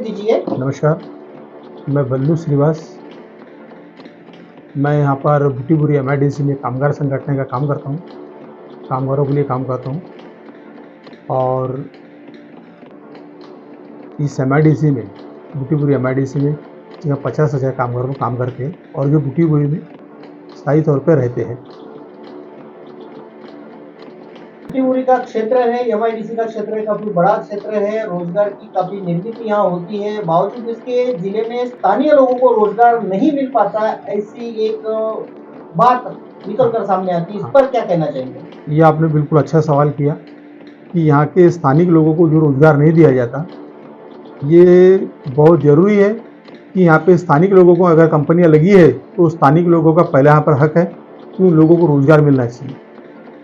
दीजिए। नमस्कार, मैं बल्लू श्रीवास। मैं यहाँ पर भूटीबुरी एमआईडीसी में कामगार संगठन का काम करता हूँ, कामगारों के लिए काम करता हूँ। और इस एमआईडीसी में, भूटीबुरी एमआईडीसी में यहाँ 50,000 कामगारों काम करते हैं और जो भूटीबुरी में स्थायी तौर पर रहते हैं। भूटीबुरी का क्षेत्र है, एमआईडीसी का क्षेत्र है, काफी बड़ा क्षेत्र है, रोजगार की काफी निर्मित यहाँ होती है। बावजूद इसके जिले में स्थानीय लोगों को रोजगार नहीं मिल पाता, ऐसी एक बात निकल कर सामने आती है। इस पर क्या कहना चाहेंगे? ये आपने बिल्कुल अच्छा सवाल किया कि यहाँ के स्थानिक लोगों को जो रोजगार नहीं दिया जाता, ये बहुत ज़रूरी है कि यहाँ पे स्थानिक लोगों को अगर कंपनियाँ लगी है तो स्थानिक लोगों का पहला यहाँ पर हक है कि उन लोगों को रोजगार मिलना चाहिए।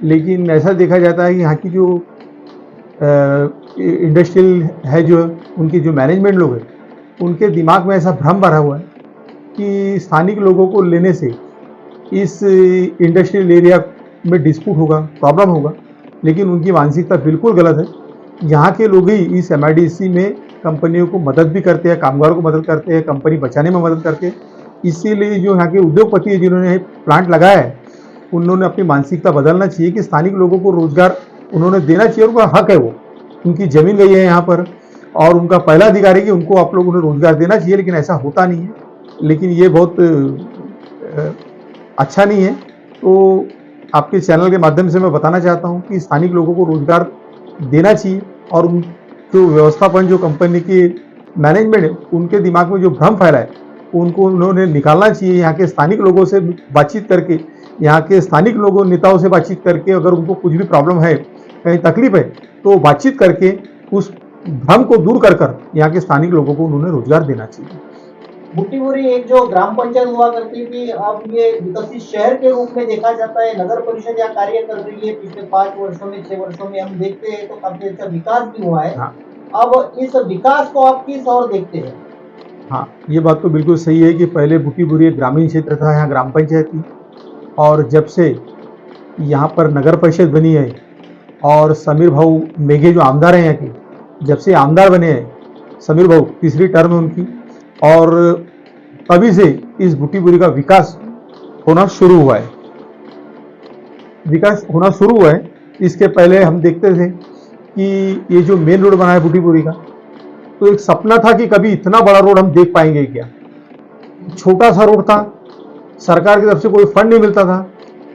लेकिन ऐसा देखा जाता है कि यहाँ की जो इंडस्ट्रियल है, जो उनके जो मैनेजमेंट लोग हैं, उनके दिमाग में ऐसा भ्रम भरा हुआ है कि स्थानिक लोगों को लेने से इस इंडस्ट्रियल एरिया में डिस्प्यूट होगा, प्रॉब्लम होगा। लेकिन उनकी मानसिकता बिल्कुल गलत है। यहाँ के लोग ही इस एमआईडीसी में कंपनियों को मदद भी करते हैं, कामगारों को मदद करते हैं, कंपनी बचाने में मदद करते हैं। इसीलिए जो यहाँ के उद्योगपति है जिन्होंने प्लांट लगाया है, उन्होंने अपनी मानसिकता बदलना चाहिए कि स्थानिक लोगों को रोजगार उन्होंने देना चाहिए। उनका हक है, वो उनकी जमीन गई है यहाँ पर और उनका पहला अधिकार है कि उनको आप लोगों ने रोजगार देना चाहिए। लेकिन ऐसा होता नहीं है, लेकिन ये बहुत अच्छा नहीं है। तो आपके चैनल के माध्यम से मैं बताना चाहता हूँ कि स्थानिक लोगों को रोजगार देना चाहिए और उन जो व्यवस्थापन, जो कंपनी की मैनेजमेंट है, उनके दिमाग में जो भ्रम फैला है उनको उन्होंने निकालना चाहिए। यहाँ के स्थानिक लोगों से बातचीत करके, यहाँ के स्थानिक लोगों नेताओं से बातचीत करके, अगर उनको कुछ भी प्रॉब्लम है, कहीं तकलीफ है, तो बातचीत करके उस भ्रम को दूर कर कर यहाँ के स्थानिक लोगों को उन्होंने रोजगार देना चाहिए। भूटीबुरी एक जो ग्राम पंचायत हुआ करती थी, अब ये विकसित शहर के रूप में देखा जाता है। नगर परिषद यहाँ कार्य कर रही है। पिछले 5 वर्षों में, 6 वर्षों में हम देखते हैं तो काफी अच्छा विकास भी हुआ है। हाँ, अब इस विकास को आप किस ओर देखते हैं? हाँ, ये बात तो बिल्कुल सही है कि पहले भूटीबुरी एक ग्रामीण क्षेत्र था, यहाँ ग्राम पंचायत थी। और जब से यहाँ पर नगर परिषद बनी है और समीर भाऊ मेघे जो आमदार हैं यहाँ के, जब से आमदार बने हैं समीर भाऊ, तीसरी टर्म है उनकी, और तभी से इस भूटीबुरी का विकास होना शुरू हुआ है। इसके पहले हम देखते थे कि ये जो मेन रोड बना है भूटीबुरी का, तो एक सपना था कि कभी इतना बड़ा रोड हम देख पाएंगे क्या। छोटा सा रोड था, सरकार की तरफ से कोई फंड नहीं मिलता था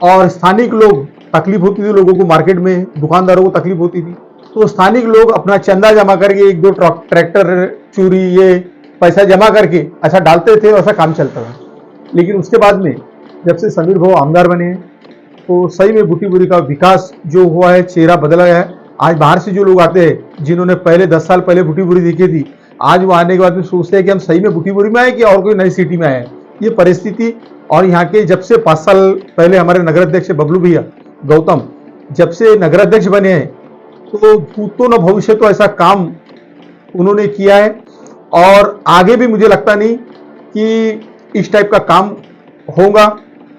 और स्थानिक लोग, तकलीफ होती थी लोगों को, मार्केट में दुकानदारों को तकलीफ होती थी, तो स्थानिक लोग अपना चंदा जमा करके 1-2 ट्रैक्टर चूरी ये पैसा जमा करके अच्छा डालते थे और ऐसा काम चलता था। लेकिन उसके बाद में जब से समीर भाऊ आमदार बने हैं तो सही में भूटीबुरी का विकास जो हुआ है, चेहरा बदला है। आज बाहर से जो लोग आते हैं, जिन्होंने पहले 10 साल पहले भूटीबुरी देखी थी, आज वो आने के बाद में सोचते हैं कि हम सही में भूटीबुरी में आए कि और कोई नई सिटी में आए। ये परिस्थिति, और यहाँ के जब से 5 साल पहले हमारे नगर अध्यक्ष बबलू भैया गौतम जब से नगर अध्यक्ष बने हैं, तो भूतो न भविष्य तो ऐसा काम उन्होंने किया है। और आगे भी मुझे लगता नहीं कि इस टाइप का काम होगा।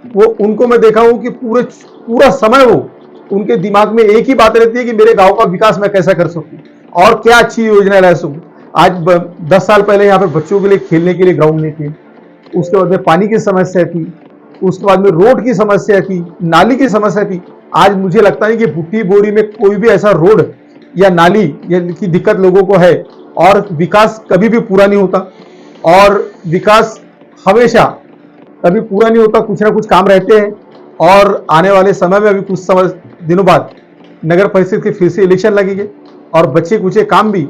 वो उनको मैं देखा हूं कि पूरा समय वो उनके दिमाग में एक ही बात रहती है कि मेरे गांव का विकास मैं कैसा कर सकूं और क्या अच्छी योजना ला सकूं। आज 10 साल पहले यहाँ पे बच्चों के लिए खेलने के लिए ग्राउंड नहीं थे, उसके बाद में पानी की समस्या थी, उसके बाद में रोड की समस्या थी, नाली की समस्या थी। आज मुझे लगता है कि भूटीबुरी में कोई भी ऐसा रोड या नाली की दिक्कत लोगों को है, और विकास कभी भी पूरा नहीं होता। और विकास हमेशा कभी पूरा नहीं होता, कुछ ना कुछ काम रहते हैं। और आने वाले समय में, अभी कुछ समय दिनों बाद नगर परिषद के फिर से इलेक्शन लगेंगे और बच्चे कुछ काम भी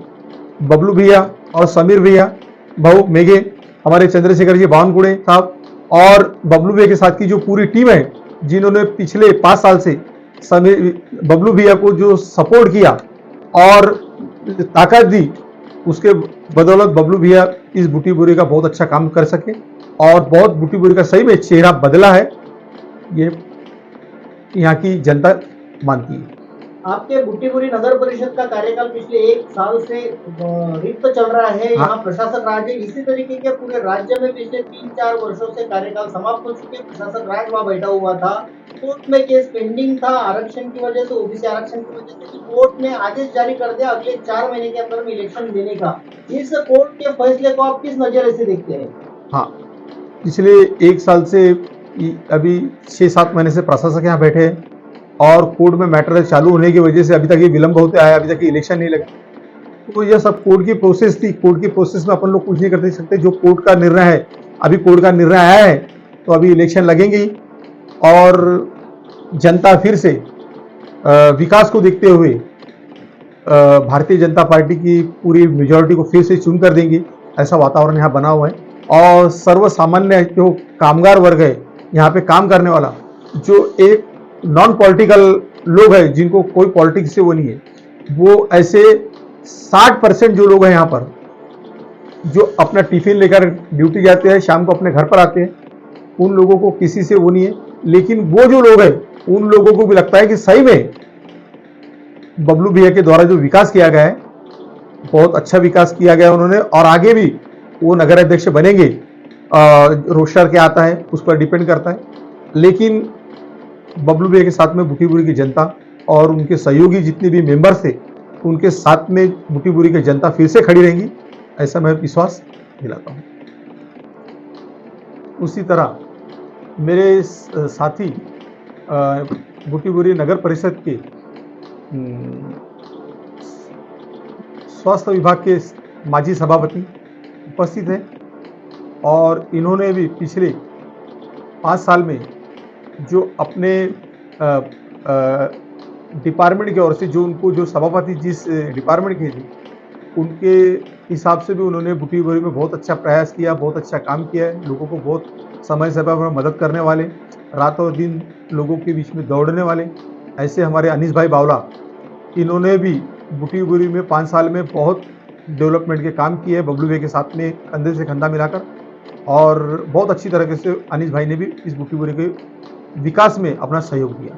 बबलू भैया और समीर भैया भाऊ मेघे, हमारे चंद्रशेखर जी बावनकुड़े साहब और बबलू भैया के साथ की जो पूरी टीम है, जिन्होंने पिछले 5 साल से बबलू भैया को जो सपोर्ट किया और ताकत दी, उसके बदौलत बबलू भैया इस भूटीबुरी का बहुत अच्छा काम कर सके और बहुत भूटीबुरी का सही में चेहरा बदला है, ये यहाँ की जनता मानती है। आपके बुट्टीपुरी नगर परिषद का कार्यकाल पिछले 1 साल से रिक्त चल रहा है। यहाँ प्रशासक राज है। इसी तरीके के पूरे राज्य में पिछले 3-4 वर्षों से कार्यकाल समाप्त हो चुके। प्रशासक राज वहाँ बैठा हुआ था। कोर्ट में केस पेंडिंग था आरक्षण की वजह से, ओबीसी आरक्षण की वजह से। कोर्ट ने आदेश जारी कर दिया अगले 4 महीने के अंदर में इलेक्शन देने का। इस कोर्ट के फैसले को आप किस नजरिए से देखते हैं? हाँ, पिछले 1 साल से अभी 6-7 महीने से प्रशासक यहाँ बैठे हैं और कोर्ट में मैटर चालू होने की वजह से अभी तक ये विलंब होते आया, अभी तक इलेक्शन नहीं लगा। तो यह सब कोर्ट की प्रोसेस थी। कोर्ट की प्रोसेस में अपन लोग कुछ नहीं कर सकते। जो कोर्ट का निर्णय है, अभी कोर्ट का निर्णय आया है तो अभी इलेक्शन लगेंगे ही। और जनता फिर से विकास को देखते हुए भारतीय जनता पार्टी की पूरी मेजॉरिटी को फिर से चुन कर देंगे, ऐसा वातावरण यहाँ बना हुआ है। और सर्व सामान्य जो कामगार वर्ग है, यहाँ पे काम करने वाला, जो एक नॉन पॉलिटिकल लोग हैं जिनको कोई पॉलिटिक्स से वो नहीं है, वो ऐसे 60% जो लोग हैं यहाँ पर, जो अपना टिफिन लेकर ड्यूटी जाते हैं, शाम को अपने घर पर आते हैं, उन लोगों को किसी से वो नहीं है। लेकिन वो जो लोग हैं, उन लोगों को भी लगता है कि सही में बबलू भैया के द्वारा जो विकास किया गया है, बहुत अच्छा विकास किया गया उन्होंने, और आगे भी वो नगर अध्यक्ष बनेंगे। रोस्टर क्या आता है उस पर डिपेंड करता है। लेकिन बबलू भैया के साथ में बुटीपुरी की जनता और उनके सहयोगी जितने भी मेंबर्स थे, उनके साथ में बुटीपुरी की जनता फिर से खड़ी रहेंगी, ऐसा मैं विश्वास दिलाता हूँ। उसी तरह मेरे साथी बुटीपुरी नगर परिषद के स्वास्थ्य विभाग के माजी सभापति उपस्थित हैं और इन्होंने भी पिछले 5 साल में जो अपने डिपार्टमेंट की ओर से जो उनको जो सभापति जिस डिपार्टमेंट के थे, उनके हिसाब से भी उन्होंने बुटीपुरी में बहुत अच्छा प्रयास किया, बहुत अच्छा काम किया है। लोगों को बहुत समय समय पर मदद करने वाले, रात और दिन लोगों के बीच में दौड़ने वाले, ऐसे हमारे अनीस भाई बावला, इन्होंने भी बुटीपुरी में 5 साल में बहुत डेवलपमेंट के काम किए बबलू भाई के साथ में कंधे से कंधा मिलाकर। और बहुत अच्छी तरीके से अनीस भाई ने भी इस बुटीपुरी के विकास में अपना सहयोग दिया।